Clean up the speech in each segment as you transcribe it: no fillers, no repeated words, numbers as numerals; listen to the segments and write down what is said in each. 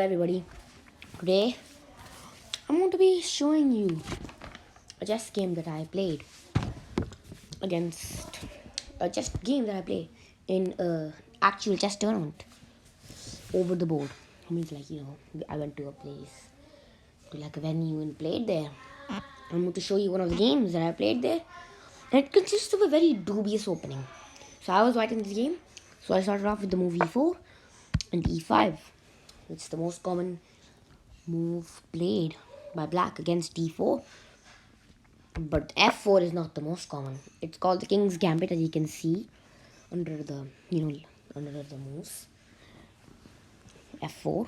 Everybody, today I'm going to be showing you a chess game that I played against a chess game that I played in a actual chess tournament over the board. I mean, I went to a place, to like a venue and played there. I'm going to show you one of the games that I played there, and it consists of a very dubious opening. So I was white in this game, so I started off with the move e4 and e5. It's the most common move played by black against d4, but f4 is not the most common. It's called the king's gambit, as you can see under the under the moves f4.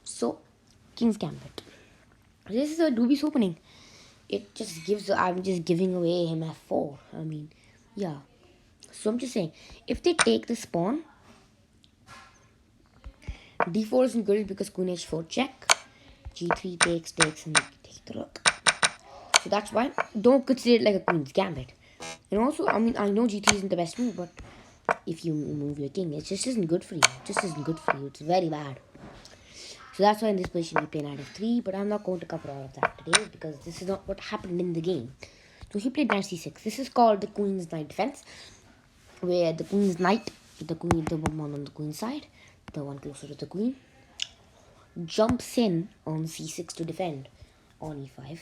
So king's gambit, this is a dubious opening. It just gives, I'm just giving away him f4. I mean, yeah. So I'm just saying, if they take this pawn, d4 isn't good because queen h4 check, g3 takes, and take the rook. So that's why don't consider it like a queen's gambit. And also, I mean, I know g3 isn't the best move, but if you move your king, it just isn't good for you. It just isn't good for you. It's very bad. So that's why in this position we play knight f3, but I'm not going to cover all of that today because this is not what happened in the game. So he played knight c6. This is called the queen's knight defense, where the queen's knight, the one on the queen side, the one closer to the queen, jumps in on c6 to defend on e5.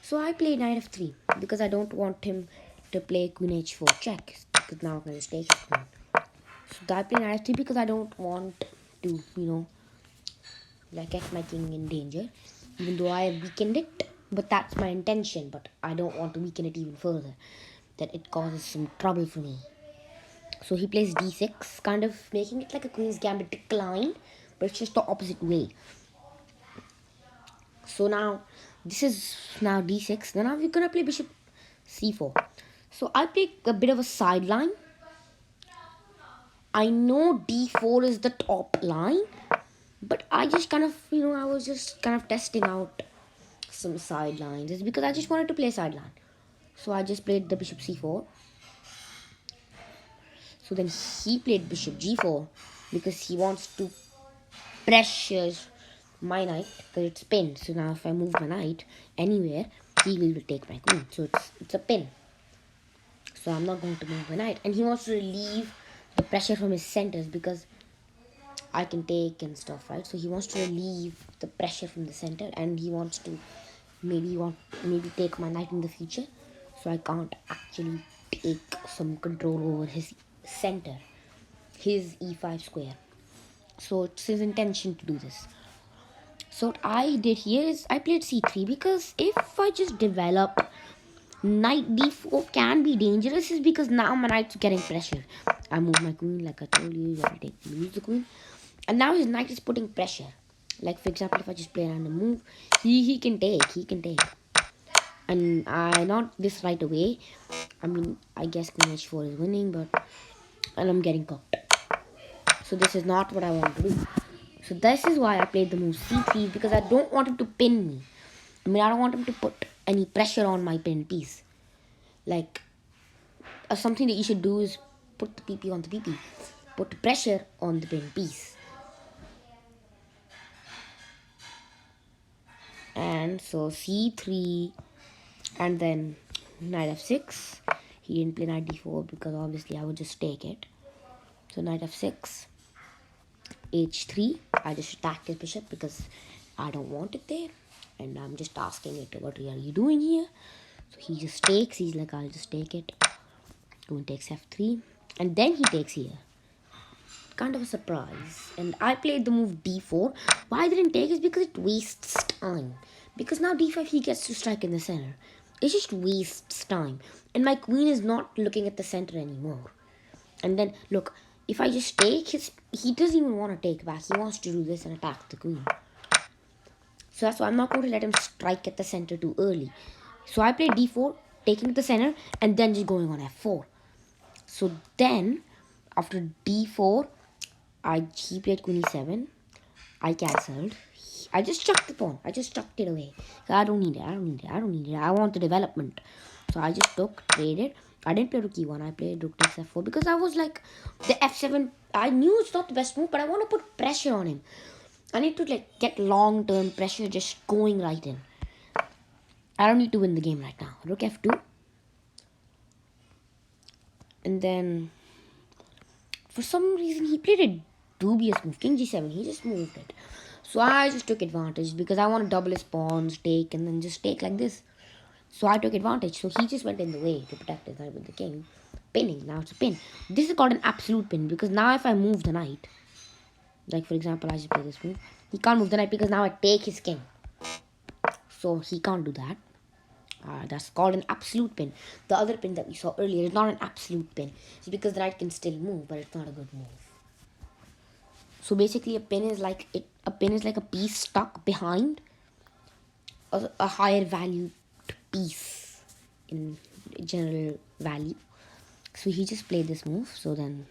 So I play knight f3 because I don't want him to play queen h4 check, because now I'm going to take his queen. So I play knight f3 because I don't want to, get my king in danger, even though I have weakened it. But that's my intention, but I don't want to weaken it even further, that it causes some trouble for me. So he plays d6, kind of making it like a queen's gambit decline, but it's just the opposite way. So now, this is now d6. Then now we're going to play bishop c4. So I play a bit of a sideline. I know d4 is the top line, but I just kind of, I was just kind of testing out some sidelines. It's because I just wanted to play sideline. So I just played the bishop c4. So then he played bishop g4 because he wants to pressure my knight because it's pinned. So now if I move my knight anywhere, he will take my queen. So it's a pin. So I'm not going to move my knight. And he wants to relieve the pressure from his centers because I can take and stuff, right? So he wants to relieve the pressure from the center, and he wants to maybe take my knight in the future. So I can't actually take some control over his center, his e5 square. So it's his intention to do this. So what I did here is I played c3 because if I just develop knight d4 can be dangerous, is because now my knight's getting pressure. I move my queen, like I told you, I lose the queen, and now his knight is putting pressure. Like for example, if I just play a random move, he can take, and I not this right away. I mean, I guess queen h4 is winning, and I'm getting cooked. So this is not what I want to do. So this is why I played the move c3, because I don't want him to pin me. I mean, I don't want him to put any pressure on my pinned piece. Like, something that you should do is put the PP on the PP. Put pressure on the pinned piece. And so c3, and then knight f6. He didn't play knight d4 because obviously I would just take it. So knight f6. h3. I just attacked his bishop because I don't want it there. And I'm just asking it, what are you doing here? So he just takes. He's like, I'll just take it. Queen takes f3. And then he takes here. Kind of a surprise. And I played the move d4. Why I didn't take is because it wastes time. Because now d5 he gets to strike in the center. It just wastes time. And my queen is not looking at the center anymore. And then, look, if I just take he doesn't even want to take back. He wants to do this and attack the queen. So that's why I'm not going to let him strike at the center too early. So I played d4, taking the center, and then just going on f4. So then, after d4, he played queen e7. I cancelled. I just chucked the pawn. I just chucked it away. So I don't need it. I want the development. So I just traded. I didn't play rook e1. I played rook takes f4 because I was like, the f7. I knew it's not the best move, but I want to put pressure on him. I need to like get long-term pressure just going right in. I don't need to win the game right now. Rook f2. And then, for some reason, he played a dubious move. King g7. He just moved it. So I just took advantage because I want to double his pawns, take, and then just take like this. So I took advantage. So he just went in the way to protect his knight with the king. Pinning. Now it's a pin. This is called an absolute pin because now if I move the knight, like for example, I just play this move. He can't move the knight because now I take his king. So he can't do that. That's called an absolute pin. The other pin that we saw earlier is not an absolute pin. It's because the knight can still move, but it's not a good move. So basically, a pin is like a piece stuck behind a higher value piece in general value. So he just played this move. So then,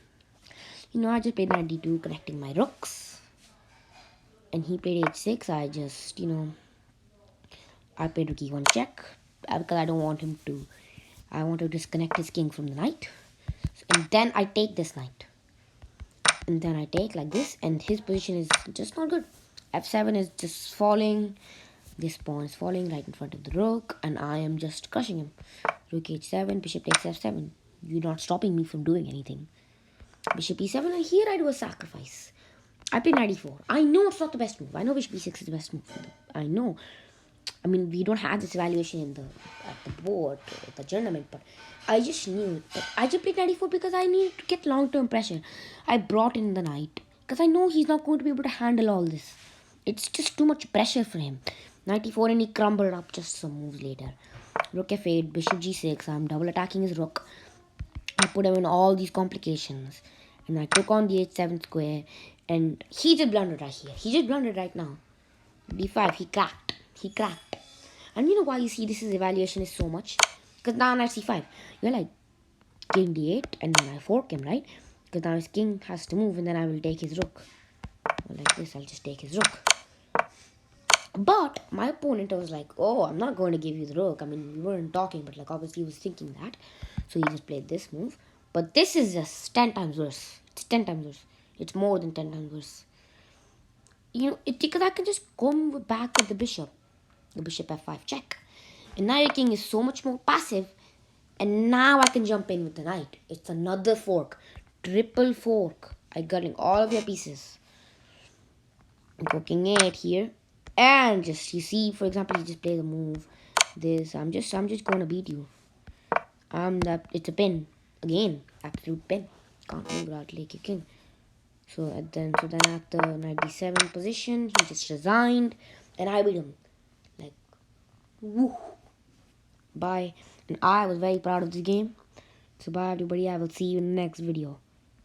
I just played knight d2, connecting my rooks, and he played h6. I played rook e1 check because I don't want him to. I want to disconnect his king from the knight, and then I take this knight. And then I take like this, and his position is just not good. f7 is just falling. This pawn is falling right in front of the rook, and I am just crushing him. Rook h7, bishop takes f7. You're not stopping me from doing anything. Bishop e7, and here I do a sacrifice. I play knight e4. I know it's not the best move. I know bishop e6 is the best move. I know. I mean, we don't have this evaluation at the board, the tournament, but I just knew that I just played knight e4 because I need to get long-term pressure. I brought in the knight because I know he's not going to be able to handle all this. It's just too much pressure for him. Knight e4, and he crumbled up just some moves later. Rook f8, bishop g6. I'm double attacking his rook. I put him in all these complications, and I took on the h7 square, and he just blundered right here. He just blundered right now. d5, he cracked. He cracked. And you know why you see this is evaluation is so much? Because now knight c5. You're like, king d8, and then I fork him, right? Because now his king has to move, and then I will take his rook. Like this, I'll just take his rook. But my opponent was like, oh, I'm not going to give you the rook. I mean, we weren't talking, but like obviously he was thinking that. So he just played this move. But this is just 10 times worse. It's 10 times worse. It's more than 10 times worse. Because I can just come back with the bishop. The bishop f5 check. And now your king is so much more passive. And now I can jump in with the knight. It's another fork. Triple fork. I got in all of your pieces. I'm poking it here. And just, you see, for example, you just play the move. This, I'm just going to beat you. It's a pin. Again, absolute pin. Can't move without like your king. So then at the knight d7 position, he just resigned. And I beat him. Like, woo. Bye. And I was very proud of this game. So bye everybody. I will see you in the next video.